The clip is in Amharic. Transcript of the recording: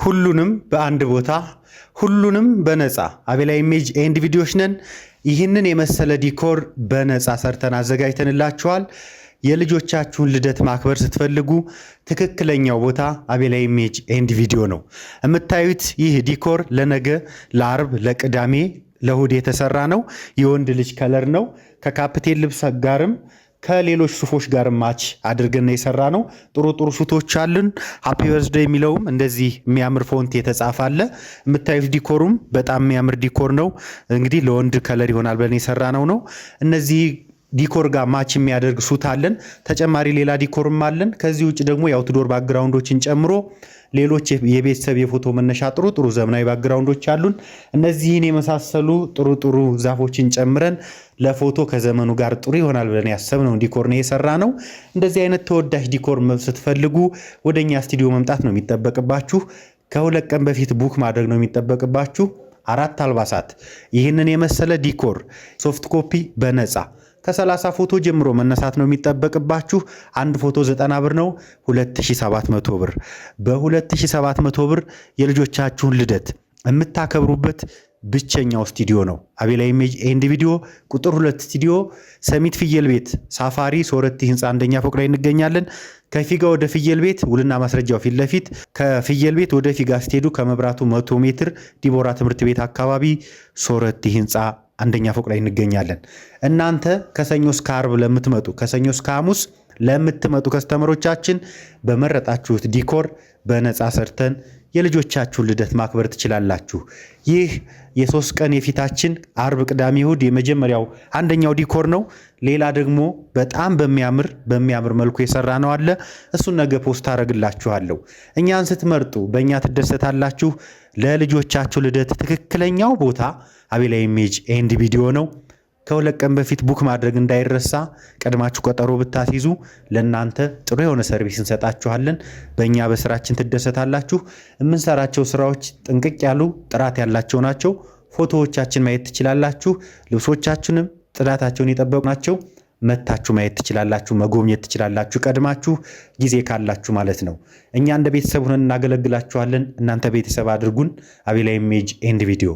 ሁሉንም በአንድ ቦታ ሁሉንም በነፃ አቤላ ኢሜጅ ኤንድ ቪዲዮዎች ነን። ይህንን የመሰለ ዲኮር በነፃ ሰርተን አዘጋጅተንላችኋል። የልጆቻችሁን ልደት ማክበር ስትፈልጉ ትክክለኛው ቦታ አቤላ ኢሜጅ ኤንድ ቪዲዮ ነው። የምታዩት ይህ ዲኮር ለነገ ለአርብ ለቅዳሜ ለእሁድ የተሰራ ነው። የወንድ ልጅ ከለር ነው። ከካፕቴን ልብስ ጋርም ከሌሎች ሱፎች ጋር ማች አድርገን የሰራ ነው። ጥሩ ሱቶች አሉን። ሃፒ በርዝዴይ የሚለውም እንደዚህ የሚያምር ፎንት የተጻፈ አለ። የምታዩት ዲኮሩም በጣም የሚያምር ዲኮር ነው። እንግዲህ ለወንድ ከለር ይሆናል ብለን የሰራ ነው። እነዚህ ዲኮር ጋር ማች የሚያደርግ ሱት አለን። ተጨማሪ ሌላ ዲኮርም አለን። ከዚህ ውጭ ደግሞ የአውትዶር ባክግራውንዶችን ጨምሮ ሌሎች የቤተሰብ የፎቶ መነሻ ጥሩ ዘመናዊ ባክግራውንዶች አሉን። እነዚህን የመሳሰሉ ጥሩ ዛፎችን ጨምረን ለፎቶ ከዘመኑ ጋር ጥሩ ይሆናል ብለን ያሰብነው ዲኮር ነው የሰራ ነው። እንደዚህ አይነት ተወዳጅ ዲኮር ስትፈልጉ ወደኛ ስቱዲዮ መምጣት ነው የሚጠበቅባችሁ። ከሁለት ቀን በፊት ቡክ ማድረግ ነው የሚጠበቅባችሁ። 4 አልባሳት ይህንን የመሰለ ዲኮር ሶፍት ኮፒ በነፃ ከ30 ፎቶ ጀምሮ መነሳት ነው የሚጠበቅባችሁ። አንድ ፎቶ 90 ብር ነው። 2700 ብር። በ2700 ብር የልጆቻችሁን ልደት የምታከብሩበት ብቸኛው ስቱዲዮ ነው አቤላ ኢሜጅ ኤንድ ቪዲዮ ቁጥር 2 ስቱዲዮ ሰሚት ፍየል ቤት ሳፋሪ ሶረቲ ህንፃ አንደኛ ፎቅ ላይ እንገኛለን። ከፊጋ ወደ ፍየል ቤት ውልና ማስረጃው ፊት ለፊት፣ ከፍየል ቤት ወደ ፊጋ ስትሄዱ ከመብራቱ 100 ሜትር ዲቦራ ትምህርት ቤት አካባቢ ሶረቲ ህንፃ አንደኛ ፎቅ ላይ እንገኛለን። እናንተ ከሰኞ እስከ ዓርብ ለምትመጡ ከሰኞ እስከ ሐሙስ ለምትመጡ ከስተመሮቻችን በመረጣችሁት ዲኮር በነፃ ሰርተን የልጆቻችሁን ልደት ማክበር ትችላላችሁ። ይህ የ3 ቀን የፊታችን ዓርብ፣ ቅዳሜ፣ እሁድ የመጀመሪያው አንደኛው ዲኮር ነው። ሌላ ደግሞ በጣም በሚያምር መልኩ የሰራ ነው አለ። እሱን ነገ ፖስት አደርግላችኋለሁ። እኛን ስትመርጡ በእኛ ትደሰታላችሁ። ለልጆቻችሁ ልደት ትክክለኛው ቦታ አቤላ ኢሜጅ ኤንድ ቪዲዮ ነው። ከሁለት ቀን በፊት ቡክ ማድረግ እንዳይረሳ። ቀድማችሁ ቀጠሮ ብታስይዙ ለእናንተ ጥሩ የሆነ ሰርቪስ እንሰጣችኋለን። በእኛ በስራችን ትደሰታላችሁ። የምንሰራቸው ስራዎች ጥንቅቅ ያሉ ጥራት ያላቸው ናቸው። ፎቶዎቻችን ማየት ትችላላችሁ። ልብሶቻችንም ጥራታቸውን የጠበቁ ናቸው። መታችሁ ማየት ትችላላችሁ፣ መጎብኘት ትችላላችሁ። ቀድማችሁ ጊዜ ካላችሁ ማለት ነው። እኛ እንደ ቤተሰብ ሆነን እናገለግላችኋለን። እናንተ ቤተሰብ አድርጉን። አቤላ ኢሜጅ ኤንድ ቪዲዮ